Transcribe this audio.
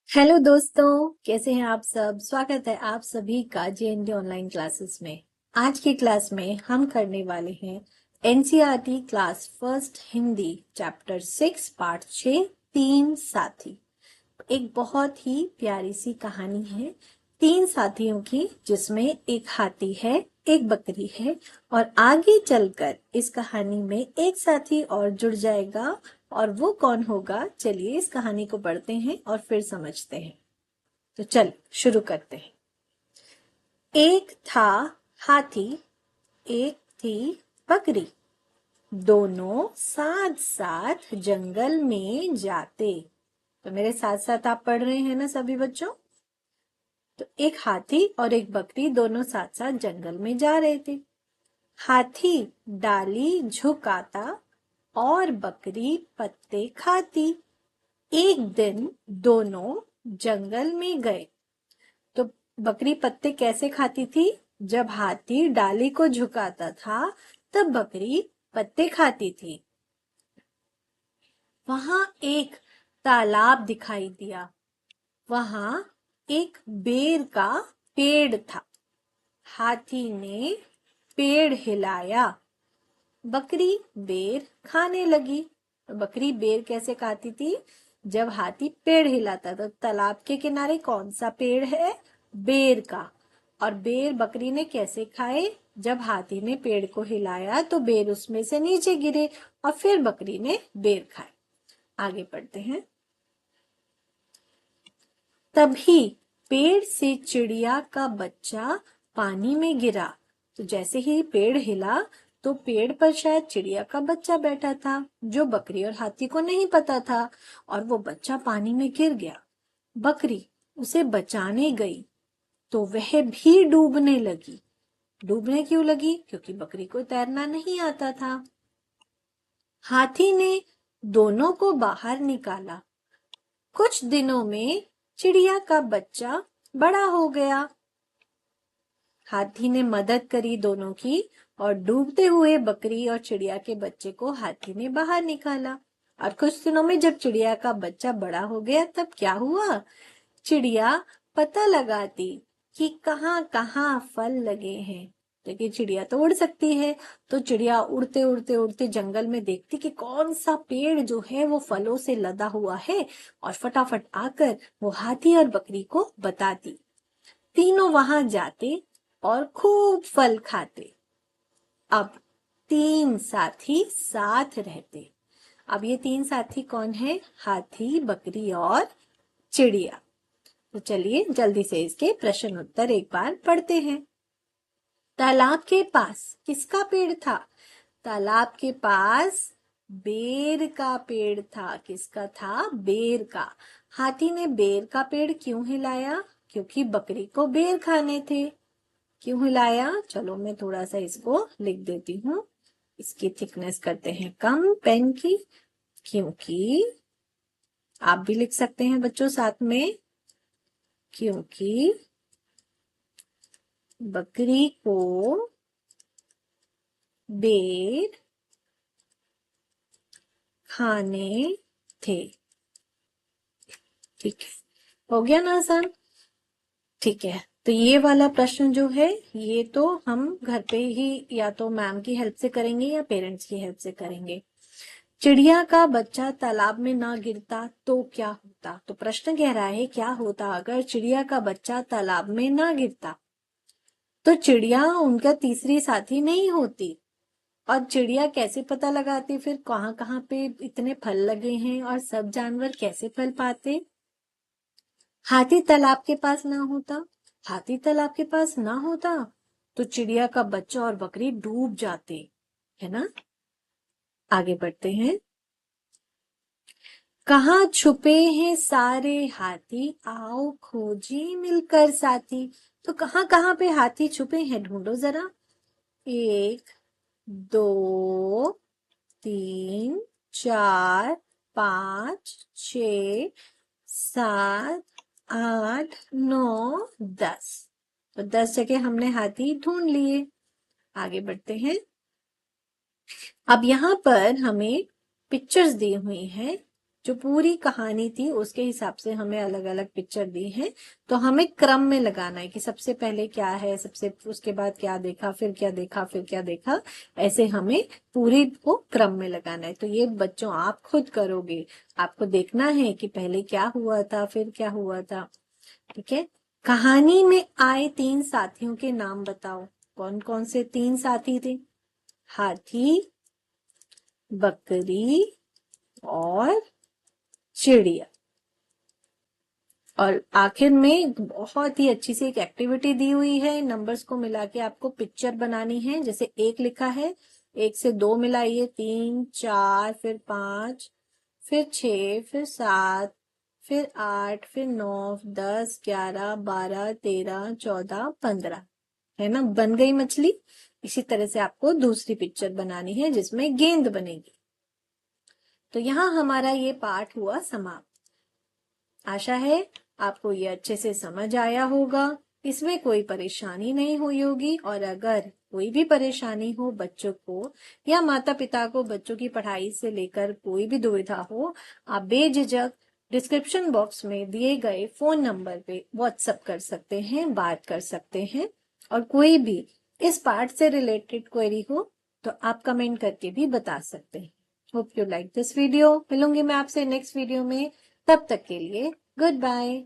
Hello दोस्तों, कैसे हैं आप सब। स्वागत है आप सभी का जेएनडी ऑनलाइन क्लासेस में। आज की क्लास में हम करने वाले हैं NCERT class first Hindi chapter 6 part 6 तीन साथी। एक बहुत ही प्यारी सी कहानी है तीन साथियों की, जिसमें एक हाथी है, एक बकरी है और आगे चलकर इस कहानी में एक साथी और जुड़ जाएगा। और वो कौन होगा, चलिए इस कहानी को पढ़ते हैं और फिर समझते हैं। तो चल शुरू करते हैं। एक था हाथी, एक थी बकरी, दोनों साथ साथ जंगल में जाते। तो मेरे साथ साथ आप पढ़ रहे हैं ना सभी बच्चों। तो एक हाथी और एक बकरी दोनों साथ साथ जंगल में जा रहे थे। हाथी डाली झुकाता और बकरी पत्ते खाती। एक दिन दोनों जंगल में गए। तो बकरी पत्ते कैसे खाती थी? जब हाथी डाली को झुकाता था तब बकरी पत्ते खाती थी। वहां एक तालाब दिखाई दिया। वहां एक बेर का पेड़ था। हाथी ने पेड़ हिलाया। बकरी बेर खाने लगी। तो बकरी बेर कैसे खाती थी? जब हाथी पेड़ हिलाता था। तालाब के किनारे कौन सा पेड़ है? बेर का। और बेर बकरी ने कैसे खाए? जब हाथी ने पेड़ को हिलाया तो बेर उसमें से नीचे गिरे और फिर बकरी ने बेर खाए। आगे पढ़ते हैं। तभी पेड़ से चिड़िया का बच्चा पानी में गिरा। तो जैसे ही पेड़ हिला तो पेड़ पर शायद चिड़िया का बच्चा बैठा था, जो बकरी और हाथी को नहीं पता था, और वो बच्चा पानी में गिर गया। बकरी उसे बचाने गई तो वह भी डूबने लगी। डूबने क्यों लगी? क्योंकि बकरी को तैरना नहीं आता था। हाथी ने दोनों को बाहर निकाला। कुछ दिनों में चिड़िया का बच्चा बड़ा हो गया। हाथी ने मदद करी दोनों की और डूबते हुए बकरी और चिड़िया के बच्चे को हाथी ने बाहर निकाला। और कुछ दिनों में जब चिड़िया का बच्चा बड़ा हो गया तब क्या हुआ? चिड़िया पता लगाती कि कहाँ कहाँ फल लगे हैं। देखिए, चिड़िया तो उड़ सकती है। तो चिड़िया उड़ते उड़ते उड़ते जंगल में देखती कि कौन सा पेड़ जो है वो फलों से लदा हुआ है, और फटाफट आकर वो हाथी और बकरी को बताती। तीनों वहां जाते और खूब फल खाते। अब तीन साथी साथ रहते। अब ये तीन साथी कौन है? हाथी, बकरी और चिड़िया। तो चलिए जल्दी से इसके प्रश्न उत्तर एक बार पढ़ते हैं। तालाब के पास किसका पेड़ था? तालाब के पास बेर का पेड़ था। किसका था? बेर का। हाथी ने बेर का पेड़ क्यों हिलाया? क्योंकि बकरी को बेर खाने थे। क्यों हिलाया? चलो मैं थोड़ा सा इसको लिख देती हूँ। इसकी थिकनेस करते हैं कम पेन की, क्योंकि आप भी लिख सकते हैं बच्चों साथ में। क्योंकि बकरी को बेर खाने थे। ठीक है, हो गया ना आसान? ठीक है, तो ये वाला प्रश्न जो है ये तो हम घर पे ही या तो मैम की हेल्प से करेंगे या पेरेंट्स की हेल्प से करेंगे। चिड़िया का बच्चा तालाब में ना गिरता तो क्या होता? तो प्रश्न कह रहा है क्या होता अगर चिड़िया का बच्चा तालाब में ना गिरता? तो चिड़िया उनका तीसरी साथी नहीं होती। और चिड़िया कैसे पता लगाती फिर कहाँ कहाँ पे इतने फल लगे हैं, और सब जानवर कैसे फल पाते? हाथी तालाब के पास ना होता। हाथी तालाब के पास ना होता तो चिड़िया का बच्चा और बकरी डूब जाते, है ना। आगे बढ़ते हैं। कहाँ छुपे हैं सारे हाथी, आओ खोजी मिलकर साथी। तो कहाँ कहाँ पे हाथी छुपे हैं, ढूंढो जरा। एक, दो, तीन, चार, पाँच, छ, सात, आठ, नौ, 10। तो 10 जगह हमने हाथी ढूंढ लिए। आगे बढ़ते हैं। अब यहाँ पर हमें पिक्चर्स दी हुई हैं। जो पूरी कहानी थी उसके हिसाब से हमें अलग अलग पिक्चर दी है, तो हमें क्रम में लगाना है कि सबसे पहले क्या है, सबसे उसके बाद क्या देखा, फिर क्या देखा, फिर क्या देखा, ऐसे हमें पूरी को क्रम में लगाना है। तो ये बच्चों आप खुद करोगे, आपको देखना है कि पहले क्या हुआ था, फिर क्या हुआ था। ठीक है। कहानी में आए 3 साथियों के नाम बताओ। कौन कौन से 3 साथी थे? हाथी, बकरी और चिड़िया। और आखिर में बहुत ही अच्छी सी एक एक्टिविटी दी हुई है, नंबर्स को मिला के आपको पिक्चर बनानी है। जैसे 1 लिखा है, 1 से 2 मिलाइए, 3, 4, फिर 5, फिर 6, फिर 7, फिर 8, फिर 9, 10, 11, 12, 13, 14, 15, है ना, बन गई मछली। इसी तरह से आपको दूसरी पिक्चर बनानी है जिसमें गेंद बनेगी। तो यहाँ हमारा ये पाठ हुआ समाप्त। आशा है आपको ये अच्छे से समझ आया होगा, इसमें कोई परेशानी नहीं हुई होगी। और अगर कोई भी परेशानी हो बच्चों को या माता पिता को बच्चों की पढ़ाई से लेकर कोई भी दुविधा हो, आप बेझिझक डिस्क्रिप्शन बॉक्स में दिए गए फोन नंबर पे व्हाट्सएप कर सकते हैं, बात कर सकते हैं। और कोई भी इस पार्ट से रिलेटेड क्वेरी हो तो आप कमेंट करके भी बता सकते हैं। Hope you like this video. मिलूंगी मैं आपसे नेक्स्ट वीडियो में, तब तक के लिए गुड बाय।